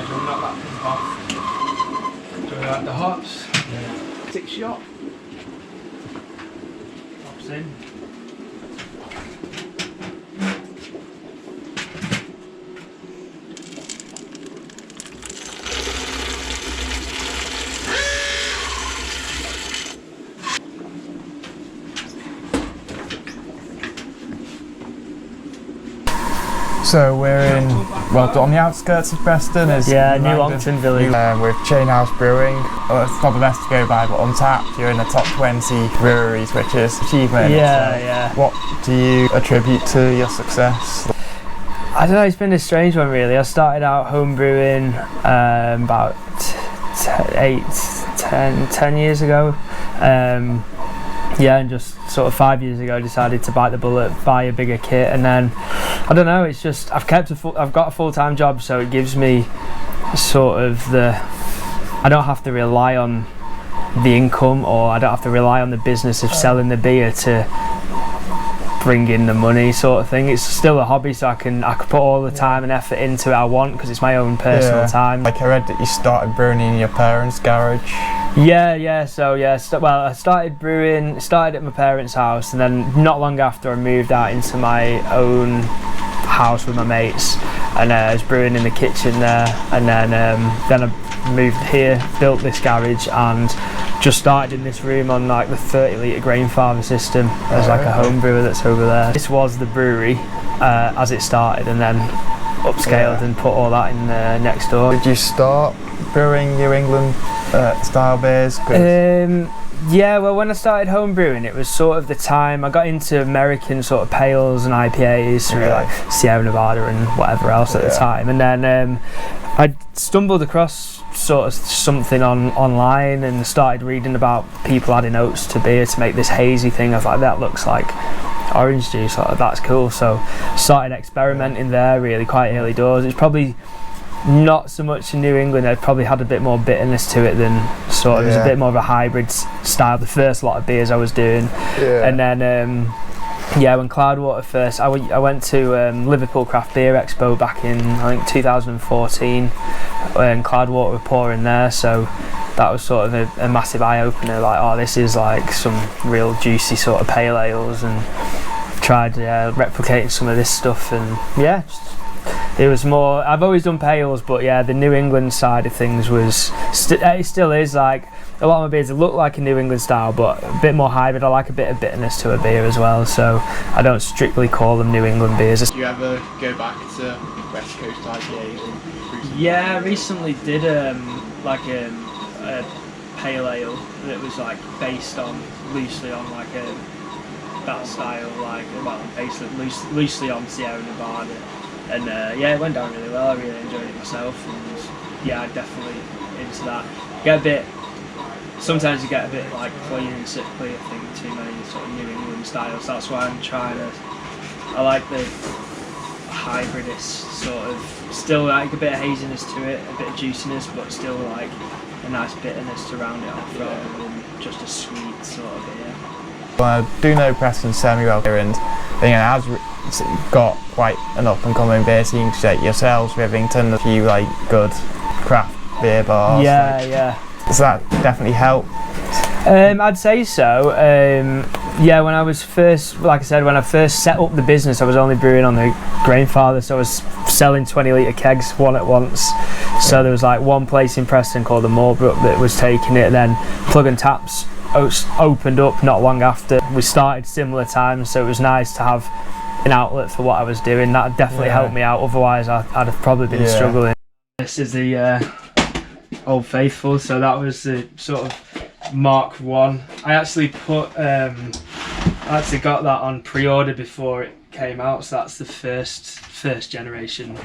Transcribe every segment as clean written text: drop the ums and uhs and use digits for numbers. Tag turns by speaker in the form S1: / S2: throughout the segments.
S1: do you want to knock that off? Do you like the hops? Yeah. 6 shot. Hops in.
S2: So we're in, well, on the outskirts of Preston. Is
S3: New Longton village.
S2: With Chain House Brewing. Well, it's not the best to go by, but Untapped, you're in the top 20 breweries, which is achievement.
S3: Yeah.
S2: What do you attribute to your success?
S3: I don't know, it's been a strange one really. I started out home brewing about 10 years ago. And just sort of 5 years ago decided to bite the bullet, buy a bigger kit, and then I don't know, it's just I've got a full-time job, so it gives me sort of I don't have to rely on the income, or I don't have to rely on the business of selling the beer to bring in the money sort of thing. It's still a hobby, so I can put all the time and effort into it I want, because it's my own personal time.
S2: Like I read that you started brewing in your parents' garage.
S3: I started brewing, started at my parents' house, and then not long after I moved out into my own house with my mates, and I was brewing in the kitchen there, and then I moved here, built this garage, and just started in this room on like the 30-litre grain farmer system as like a home brewer that's over there. This was the brewery as it started, and then upscaled and put all that in next door.
S2: Did you start brewing New England style beers?
S3: Well, when I started home brewing, it was sort of the time I got into American sort of pales and IPAs through like Sierra Nevada and whatever else at the time, and then I stumbled across sort of something online and started reading about people adding oats to beer to make this hazy thing. I was like, that looks like orange juice, that's cool. So started experimenting there really quite early doors. It's probably not so much in New England. It probably had a bit more bitterness to it than it was a bit more of a hybrid style, the first lot of beers I was doing. And then when Cloudwater first, I went to Liverpool Craft Beer Expo back in I think 2014 when Cloudwater were pouring there, so that was sort of a massive eye-opener, like, oh, this is like some real juicy sort of pale ales, and tried replicating some of this stuff, and it was more, I've always done pales, but the New England side of things was, it still is, like, a lot of my beers look like a New England style, but a bit more hybrid. I like a bit of bitterness to a beer as well, so I don't strictly call them New England beers.
S1: Do you ever go back to West Coast IPAs?
S3: Yeah, I recently did a pale ale that was like based loosely on like that style, based loosely on Sierra Nevada. And it went down really well. I really enjoyed it myself, and I definitely into that. Sometimes you get a bit like clean and sickly, I think, too many sort of New England styles. That's why I'm I like the hybridist sort of, still like a bit of haziness to it, a bit of juiciness, but still like a nice bitterness to round it off rather than just a sweet sort of beer.
S2: Well, I do know Preston semi-well here, and has got quite an up-and-coming beer scene. Yourselves, Rivington, a few like good craft beer bars. Does that definitely help?
S3: I'd say so. When I was first, like I said, when I first set up the business, I was only brewing on the grain father, so I was selling 20-litre kegs one at once. So there was like one place in Preston called the Moorbrook that was taking it, and then Plug and Taps opened up not long after. We started similar times, so it was nice to have an outlet for what I was doing. That definitely helped me out, otherwise I'd have probably been struggling. This is the Old Faithful, so that was the sort of Mark 1. I actually got that on pre-order before it came out, so that's the first generation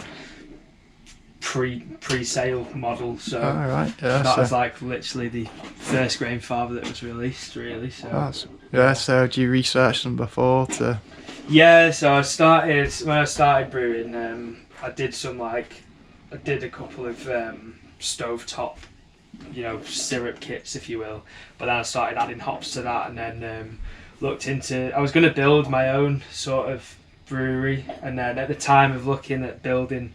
S3: pre-sale model. So that was like literally the first grain father that was released, really. So
S2: so do you research them before to?
S3: So when I started brewing, I did a couple of stovetop, syrup kits, if you will, but then I started adding hops to that, and then looked into, I was going to build my own sort of brewery, and then at the time of looking at building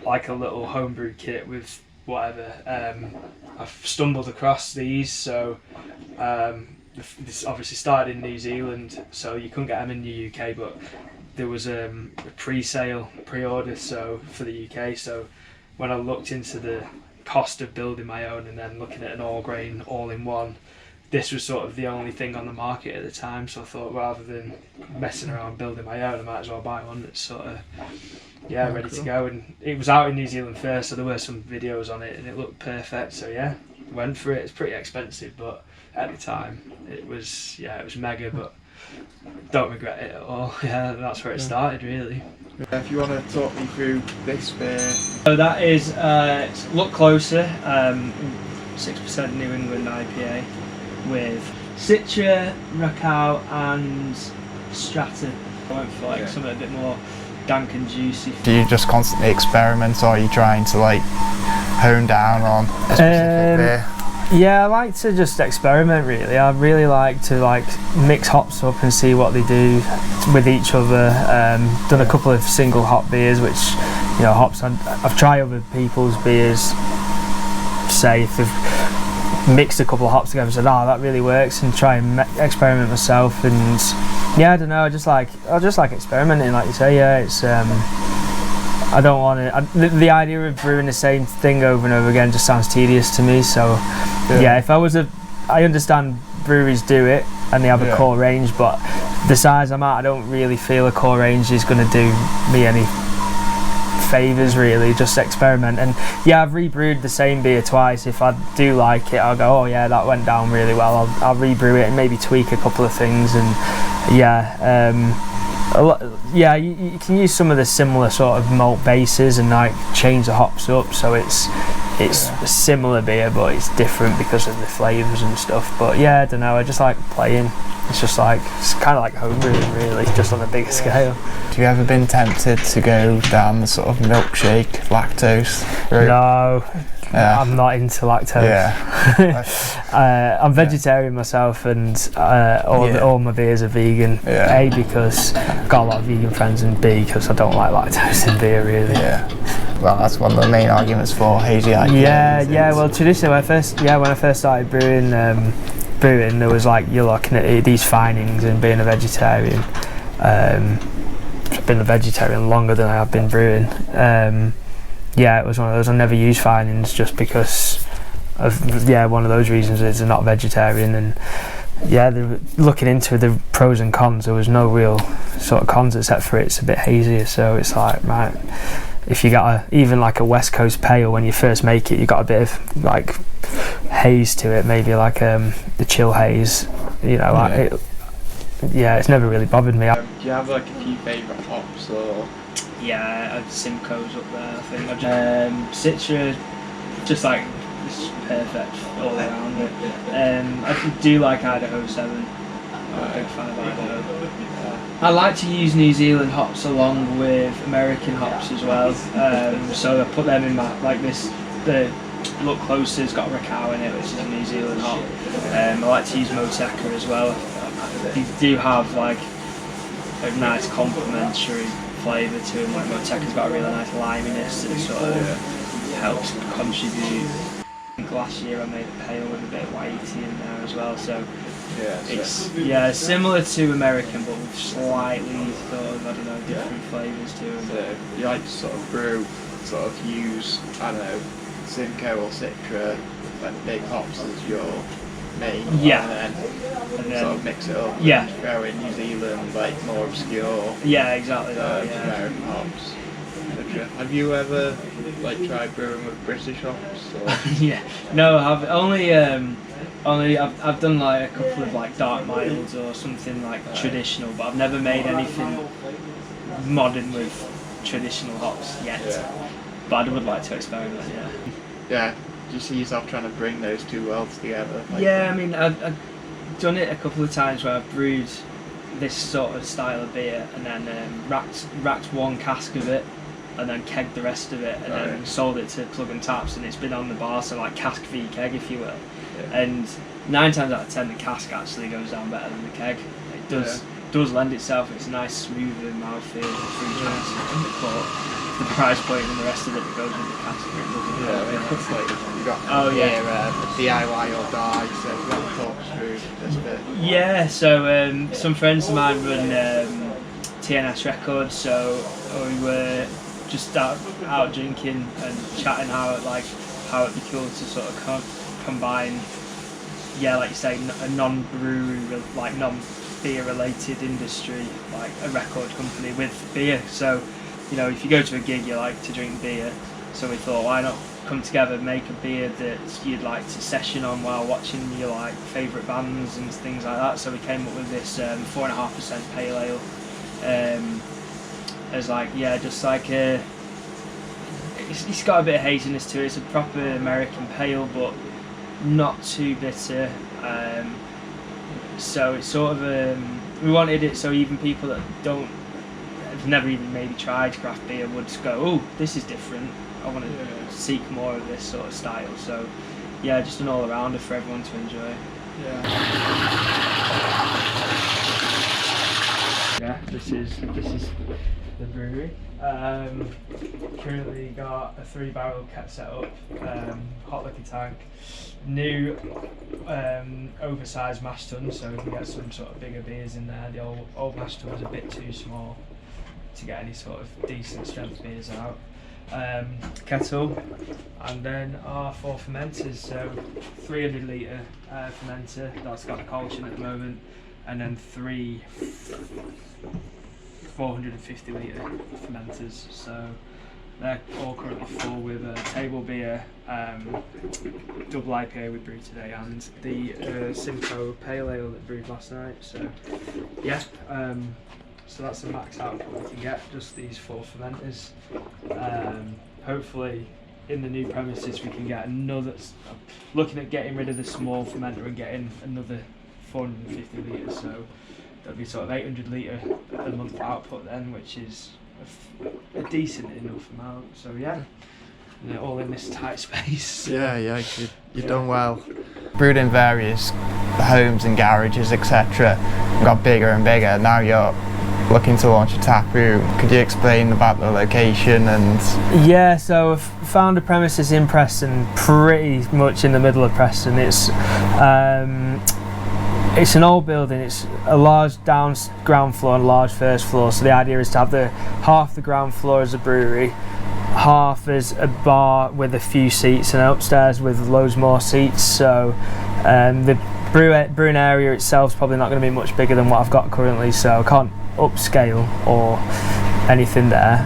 S3: like a little homebrew kit with whatever. I've stumbled across these, so this obviously started in New Zealand, so you couldn't get them in the UK, but there was a pre-order so for the UK. So when I looked into the cost of building my own and then looking at an all grain all-in-one, this was sort of the only thing on the market at the time. So I thought, rather than messing around building my own, I might as well buy one that's sort of ready to go. And it was out in New Zealand first, so there were some videos on it and it looked perfect. So yeah, went for it. It's pretty expensive, but at the time it was mega, but don't regret it at all. Yeah, that's where it started really.
S2: If you want to talk me through this beer.
S3: So that is Look Closer, 6% New England IPA with Citra, Rakow and Strata. I went for like something a bit more dank and juicy.
S2: Do you just constantly experiment, or are you trying to like hone down on a specific beer?
S3: Yeah, I like to just experiment really. I really like to mix hops up and see what they do with each other. Done a couple of single hop beers, which hops I've tried other people's beers, say if they've mixed a couple of hops together and said, that really works, and try and experiment myself. And yeah, I don't know, I just like experimenting, like you say. Yeah, it's I don't want to. The idea of brewing the same thing over and over again just sounds tedious to me. So, if I understand breweries do it and they have a core range, but the size I'm at, I don't really feel a core range is going to do me any favours really. Just experiment. And I've rebrewed the same beer twice. If I do like it, I'll go, that went down really well. I'll rebrew it and maybe tweak a couple of things. And you can use some of the similar sort of malt bases and change the hops up, so it's a similar beer but it's different because of the flavours and stuff. But I don't know, I just like playing. It's kind of like homebrewing really, just on a bigger scale.
S2: Have you ever been tempted to go down the sort of milkshake, lactose route?
S3: No. I'm not into lactose. I'm vegetarian myself, and all my beers are vegan. A, because I've got a lot of vegan friends, and B, because I don't like lactose in beer really.
S2: Well, that's one of the main arguments for hazy IPA.
S3: Well, traditionally when I first started brewing, there was you're looking at these findings and being a vegetarian. I've been a vegetarian longer than I have been brewing. It was one of those. I never used findings just because of one of those reasons is they're not vegetarian. And they're looking into the pros and cons. There was no real sort of cons except for it's a bit hazier. So it's right, if you got even a West Coast pale when you first make it, you got a bit of haze to it, maybe the chill haze. It's never really bothered me.
S2: Do you have a few favourite hops or?
S3: Simcoe's up there, I think. Citra, just it's perfect all around it. I do like Idaho 7. I'm a big fan of Idaho. I like to use New Zealand hops along with American hops as well. So I put them in my, the Look Closer's got Rakow in it, which is a New Zealand hop. I like to use Moteca as well. They do have a nice complementary flavour to them. Moteca's got a really nice liminess that sort of helps contribute. I think last year I made a pale with a bit of whitey in there as well, so it's similar to American but with slightly different flavours to them.
S2: So you like to sort of brew, use, Simcoe or Citra, big hops as your main, and then sort of mix it up. Throw in New Zealand, more obscure.
S3: Exactly.
S2: American hops. Have you ever tried brewing with British hops? Or?
S3: No, I've only I've done a couple of dark milds or something traditional, but I've never made anything modern with traditional hops yet. But I would like to experiment.
S2: Do you see yourself trying to bring those two worlds together?
S3: I've done it a couple of times where I've brewed this sort of style of beer and then racked one cask of it and then kegged the rest of it and then sold it to Plug and Taps, and it's been on the bar, so cask v keg if you will. And 9 times out of 10 the cask actually goes down better than the keg. It does lend itself. It's a nice smoother mouthfeel, fruit drinks, but the price point and the rest of it goes in the category.
S2: Yeah, I mean, it's like you got DIY or die, so you want to talk through this bit.
S3: Yeah, so some friends of mine run TNS Records, so we were just out drinking and chatting how it'd be cool to sort of combine, like you say, a non-brewery, like non-beer related industry, like a record company with beer. So, you know, if you go to a gig, you like to drink beer. So we thought, why not come together, make a beer that you'd like to session on while watching your like favourite bands and things like that. So we came up with this 4.5% pale ale. As like, just like it's got a bit of haziness to it. It's a proper American pale, but not too bitter. So it's sort of we wanted it so even people that have never even maybe tried craft beer would go, oh, this is different. I want to seek more of this sort of style. So just an all-arounder for everyone to enjoy. This is the brewery. Currently got a 3-barrel cat set up, hot liquor tank, new oversized mash tun, so we can get some sort of bigger beers in there. The old mash tun was a bit too small to get any sort of decent strength beers out. Kettle, and then our 4 fermenters, so 300 litre fermenter that's got a colchon at the moment, and then 3 450 litre fermenters, so they're all currently full with a table beer, double IPA we brewed today, and the Simcoe Pale Ale that brewed last night. So so that's the max output we can get, just these 4 fermenters. Hopefully in the new premises we can get another, looking at getting rid of the small fermenter and getting another 450 litres, so that'll be sort of 800 litre a month output then, which is a decent enough amount. So all in this tight space.
S2: You've done well. Brewed in various homes and garages, etc. Got bigger and bigger. Now you're looking to launch a tap room. Could you explain about the location and?
S3: So I've found a premises in Preston, pretty much in the middle of Preston. It's an old building. It's a large ground floor and a large first floor. So the idea is to have half the ground floor as a brewery, half as a bar with a few seats, and upstairs with loads more seats. So the brewing area itself is probably not going to be much bigger than what I've got currently. So I can't upscale or anything there.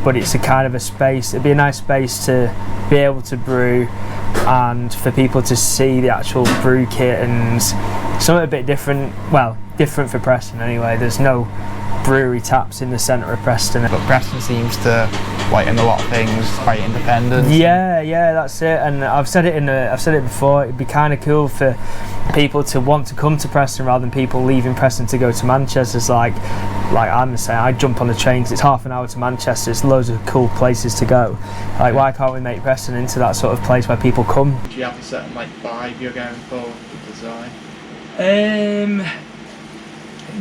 S3: But it's a kind of a space. It'd be a nice space to be able to brew, and for people to see the actual brew kit and something a bit different. Well, different for Preston anyway. There's no brewery taps in the centre of Preston.
S2: But Preston seems to, like in a lot of things, quite independent.
S3: Yeah, that's it. And I've said it before. It'd be kind of cool for people to want to come to Preston rather than people leaving Preston to go to Manchester. It's like I'm saying, I jump on the train because it's half an hour to Manchester. It's loads of cool places to go. Like, why can't we make Preston into that sort of place where people come?
S2: Do you have a certain vibe you're going for with the design?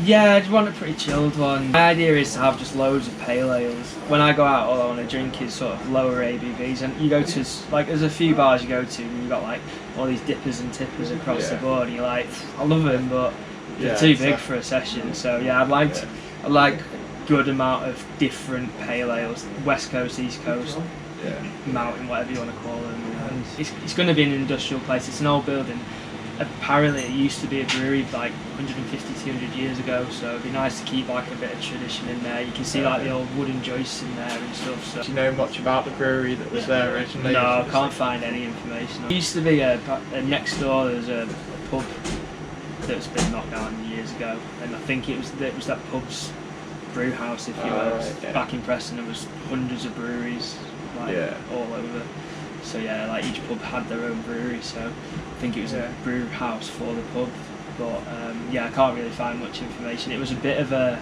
S3: I just want a pretty chilled one. My idea is to have just loads of pale ales. When I go out, all I want to drink is sort of lower ABVs. And you go to, there's a few bars you go to and you've got all these dippers and tippers across the board, and you're like, I love them, but they're too big for a session. So I'd like good amount of different pale ales, West Coast, East Coast, mountain, whatever you want to call them. And it's going to be an industrial place. It's an old building. Apparently it used to be a brewery 150, 200 years ago, so it'd be nice to keep a bit of tradition in there. You can see the old wooden joists in there and stuff. So.
S2: Do you know much about the brewery that was there originally?
S3: No, I can't find any information. There used to be next door, there's a pub that's been knocked down years ago, and I think it was that pub's brew house, if you will. Right, back in Preston there was hundreds of breweries all over. So each pub had their own brewery, so I think it was a brew house for the pub. But I can't really find much information. It was a bit of a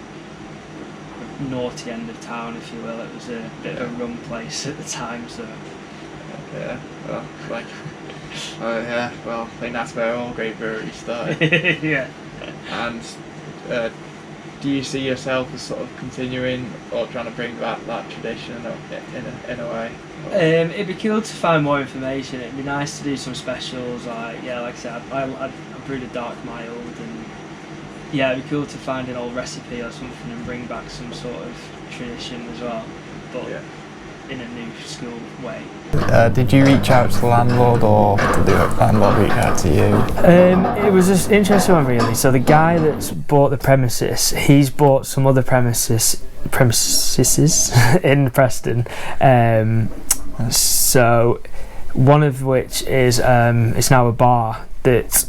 S3: naughty end of town, if you will. It was a bit of a rum place at the time, so.
S2: I think that's where all great breweries started.
S3: Yeah.
S2: And do you see yourself as sort of continuing or trying to bring back that tradition in a way?
S3: It'd be cool to find more information. It'd be nice to do some specials, like I said, I brewed a dark mild, and it'd be cool to find an old recipe or something and bring back some sort of tradition as well, but in a new school way.
S2: Did you reach out to the landlord, or did the landlord reach out to you?
S3: It was an interesting one, really. So the guy that's bought the premises, he's bought some other premises in Preston. So one of which is it's now a bar that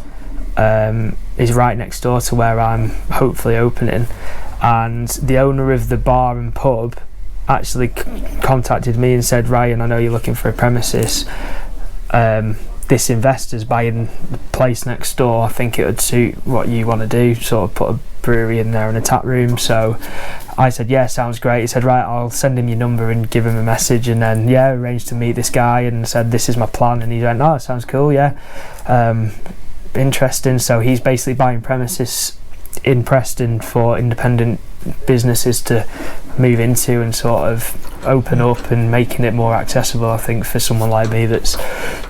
S3: is right next door to where I'm hopefully opening, and the owner of the bar and pub actually contacted me and said, Ryan, I know you're looking for a premises. This investor's buying the place next door. I think it would suit what you want to do, sort of put a brewery in there and a tap room. So I said, yeah, sounds great. He said, right, I'll send him your number and give him a message, and then arranged to meet this guy and said, this is my plan. And he went, oh, sounds cool, interesting. So he's basically buying premises in Preston for independent businesses to move into and sort of open up, and making it more accessible, I think, for someone like me that's,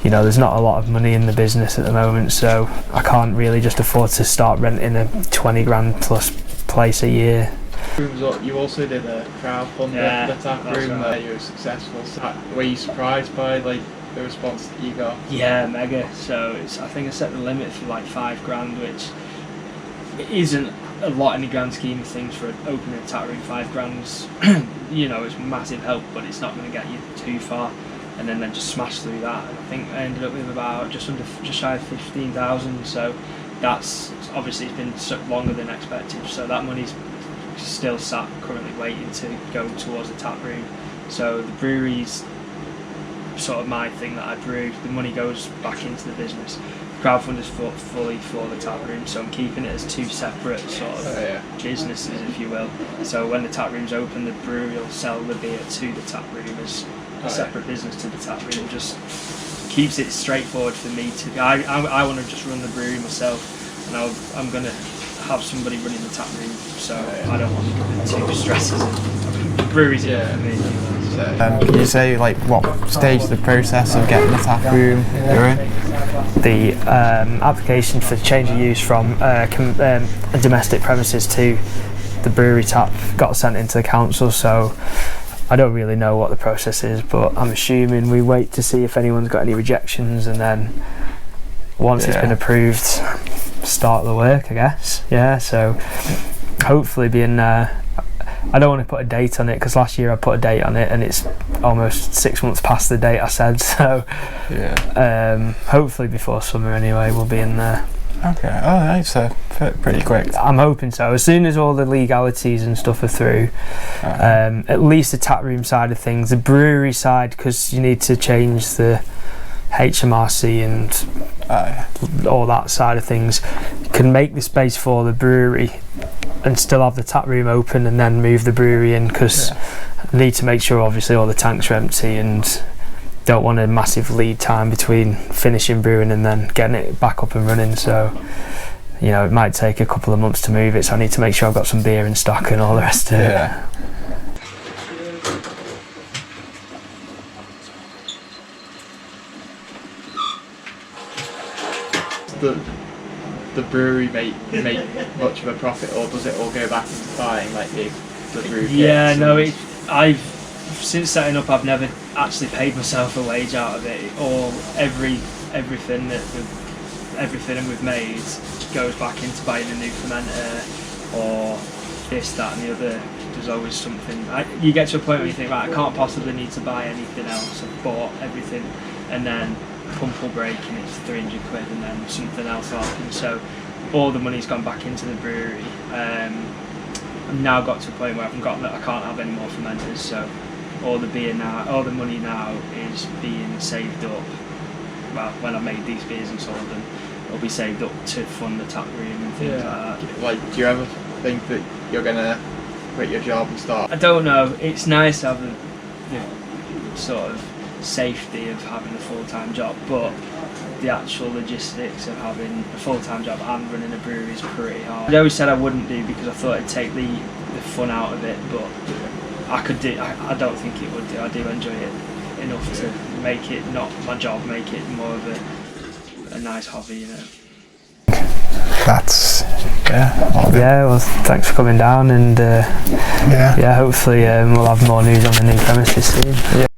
S3: there's not a lot of money in the business at the moment, so I can't really just afford to start renting a 20 grand plus place a year.
S2: You also did a crowdfunding for the tap room. Right. You were successful. So were you surprised by the response that you got?
S3: Yeah, mega. So I think I set the limit for like 5 grand, which isn't a lot in the grand scheme of things for opening a tap room. 5 grand's it's massive help, but it's not going to get you too far. And then just smash through that, and I think I ended up with about just shy of 15,000. So that's obviously, it's been longer than expected, so that money's still sat currently waiting to go towards the tap room. So the brewery's sort of my thing that I brew. The money goes back into the business. Crowdfunding is fully for the tap room, so I'm keeping it as 2 separate sort of businesses, if you will. So when the tap room's open, the brewery will sell the beer to the tap room as a separate business to the tap room. Just keeps it straightforward for me to. I want to just run the brewery myself, and I'm going to have somebody running the tap room, so I don't want the 2 stresses. The brewery's for me.
S2: Can you say what stage of the process of getting the tap room you're in?
S3: The application for change of use from a domestic premises to the brewery tap got sent into the council, so I don't really know what the process is, but I'm assuming we wait to see if anyone's got any rejections, and then once it's been approved, start the work, I guess. So hopefully being I don't want to put a date on it, because last year I put a date on it and it's almost 6 months past the date I said, so hopefully before summer anyway we'll be in there.
S2: Okay, so pretty quick.
S3: I'm hoping so. As soon as all the legalities and stuff are through, at least the tap room side of things. The brewery side, because you need to change the HMRC and all that side of things, can make the space for the brewery and still have the tap room open, and then move the brewery in, because I need to make sure obviously all the tanks are empty, and don't want a massive lead time between finishing brewing and then getting it back up and running. So it might take a couple of months to move it, so I need to make sure I've got some beer in stock and all the rest of it.
S2: The brewery make much of a profit, or does it all go back into buying the brew kits?
S3: I've since setting up, I've never actually paid myself a wage out of it. Everything we've made goes back into buying a new fermenter or this, that and the other. There's always something. You get to a point where you think, right, I can't possibly need to buy anything else. I've bought everything, and then pump will break and it's 300 quid, and then something else will happen. So all the money's gone back into the brewery. I've now got to a point where I can't have any more fermenters, so all the money now is being saved up. Well, when I made these beers and sold them, it'll be saved up to fund the tap room and things like that.
S2: Do you ever think that you're gonna quit your job and start?
S3: I don't know. It's nice to have the sort of safety of having a full-time job, but the actual logistics of having a full-time job and running a brewery is pretty hard. I always said I wouldn't do because I thought it'd take the fun out of it, but I could do. I don't think it would do. I do enjoy it enough to make it not my job, make it more of a nice hobby, you know.
S2: That's
S3: yeah. Well, thanks for coming down, and hopefully we'll have more news on the new premises soon. Yeah.